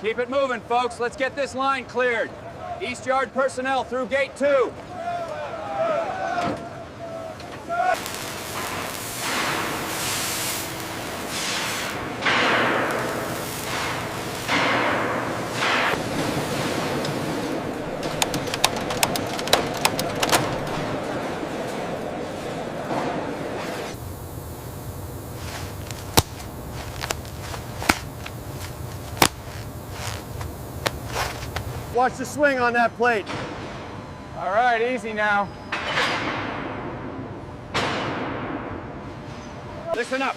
Keep it moving, folks. Let's get this line cleared. East Yard personnel through gate 2. Watch the swing on that plate. All right, easy now. Listen up.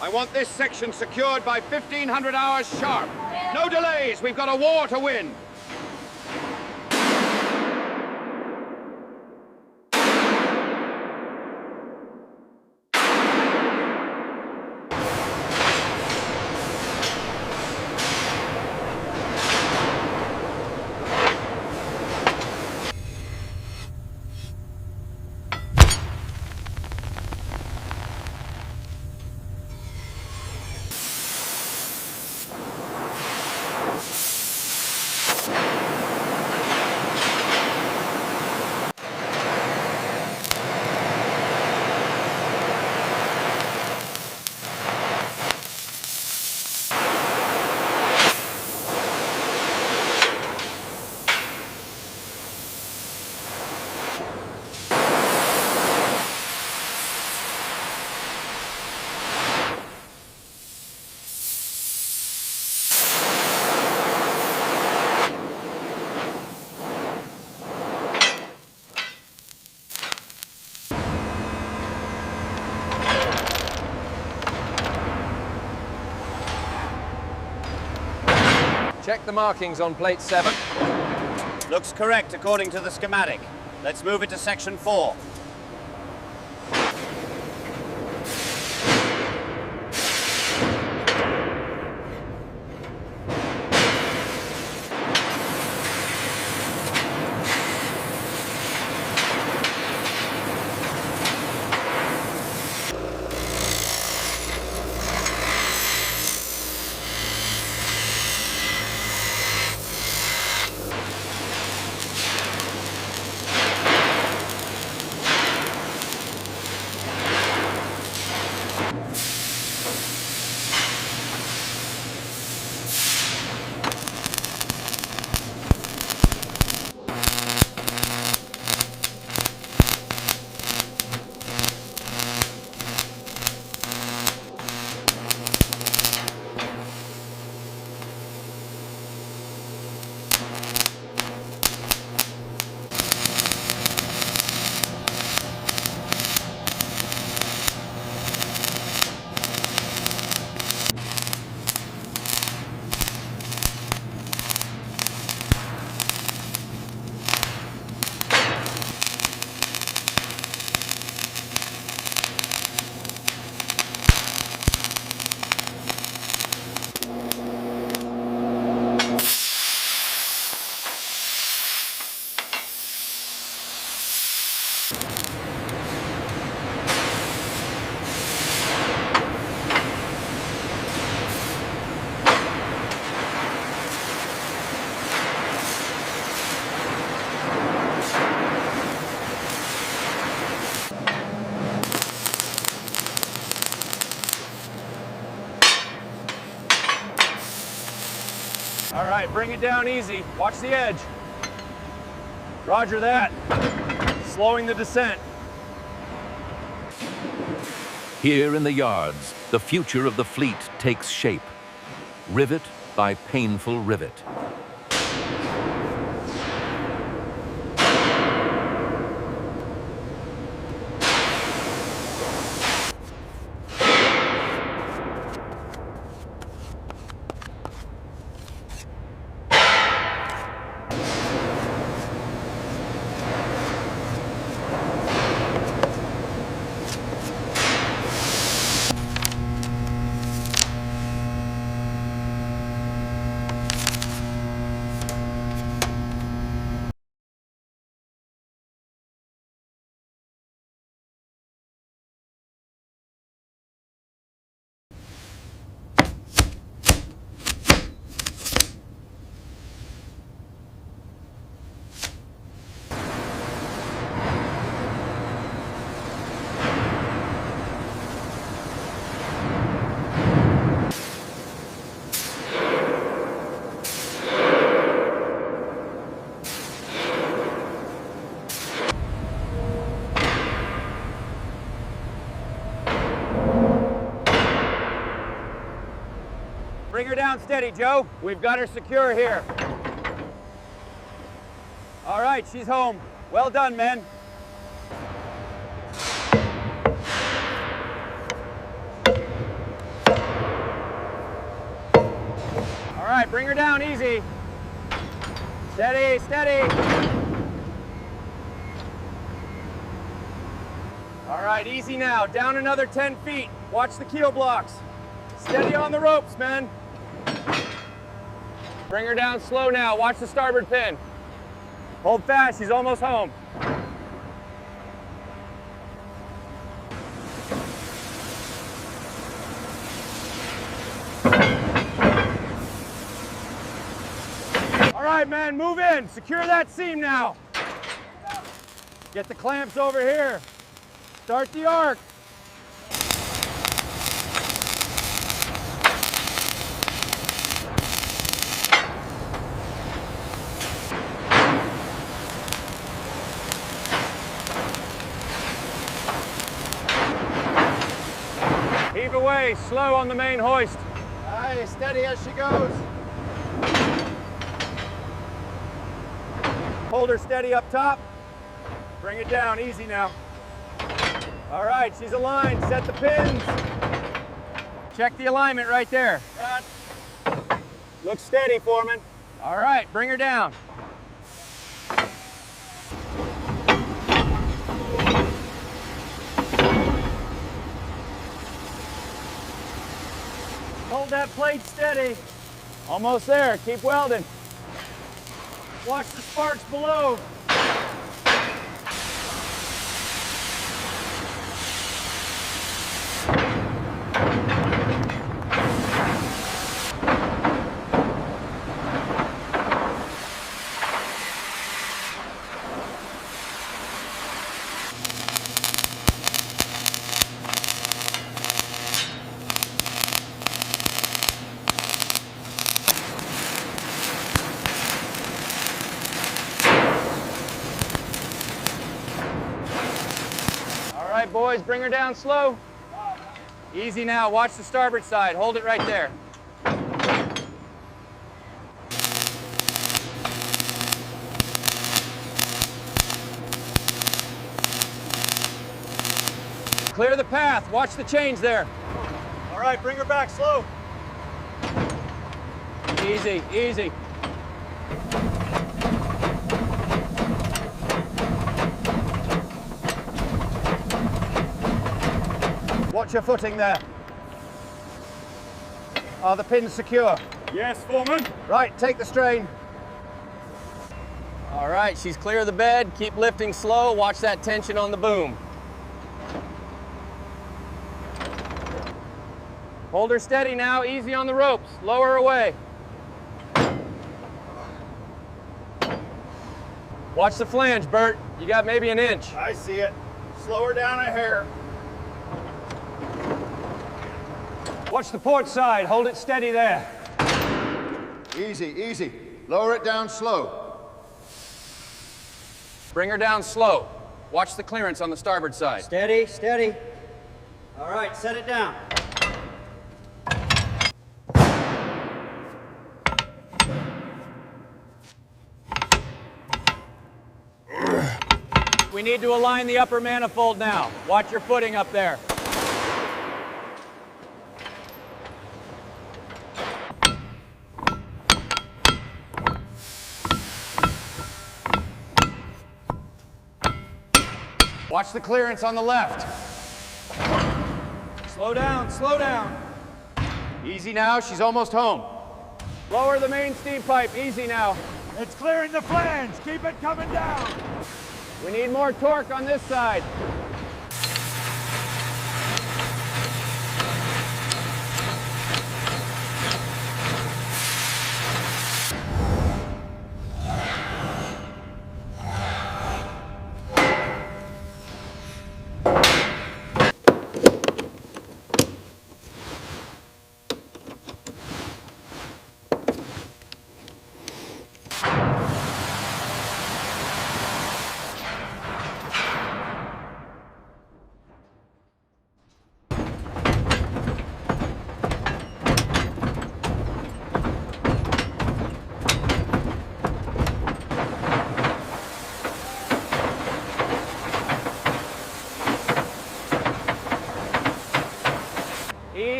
I want this section secured by 1500 hours sharp. No delays. We've got a war to win. Check the markings on plate 7. Looks correct according to the schematic. Let's move it to section 4. All right, bring it down easy. Watch the edge. Roger that. Slowing the descent. Here in the yards, the future of the fleet takes shape. Rivet by painful rivet. Bring her down steady, Joe. We've got her secure here. All right, she's home. Well done, men. All right, bring her down easy. Steady, steady. All right, easy now. Down another 10 feet. Watch the keel blocks. Steady on the ropes, men. Bring her down slow now. Watch the starboard pin. Hold fast, she's almost home. All right, men, move in. Secure that seam now. Get the clamps over here. Start the arc. Heave away, slow on the main hoist. Aye, steady as she goes. Hold her steady up top. Bring it down, easy now. All right, she's aligned, set the pins. Check the alignment right there. Look steady, Foreman. All right, bring her down. Hold that plate steady. Almost there, keep welding. Watch the sparks below. All right, boys, bring her down slow. Easy now, watch the starboard side. Hold it right there. Clear the path, watch the chains there. All right, bring her back slow. Easy, easy. Watch your footing there. Are the pins secure? Yes, Foreman. Right, take the strain. All right, she's clear of the bed. Keep lifting slow. Watch that tension on the boom. Hold her steady now. Easy on the ropes. Lower her away. Watch the flange, Bert. You got maybe an inch. I see it. Slow her down a hair. Watch the port side. Hold it steady there. Easy, easy. Lower it down slow. Bring her down slow. Watch the clearance on the starboard side. Steady, steady. All right, set it down. We need to align the upper manifold now. Watch your footing up there. Watch the clearance on the left. Slow down, slow down. Easy now, she's almost home. Lower the main steam pipe, easy now. It's clearing the flange. Keep it coming down. We need more torque on this side.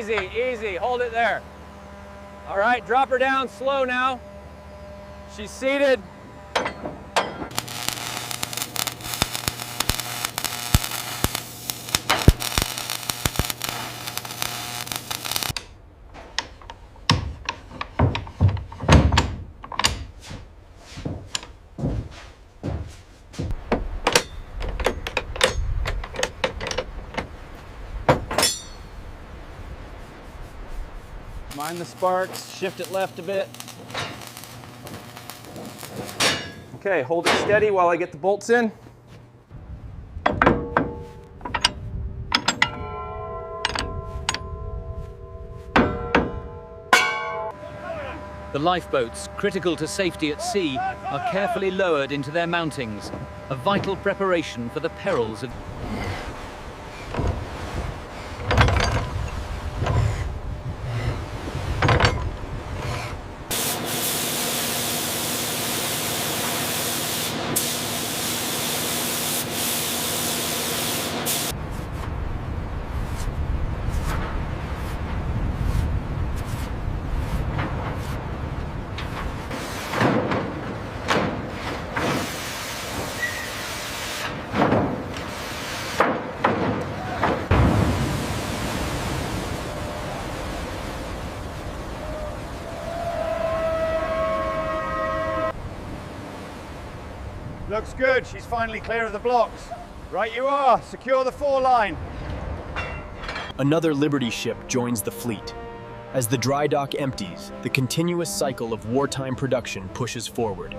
Easy, easy. Hold it there. All right, drop her down slow now. She's seated. Mind the sparks, shift it left a bit. Okay, hold it steady while I get the bolts in. The lifeboats, critical to safety at sea, are carefully lowered into their mountings, a vital preparation for the perils of... Looks good. She's finally clear of the blocks. Right you are. Secure the foreline. Another Liberty ship joins the fleet. As the dry dock empties, the continuous cycle of wartime production pushes forward.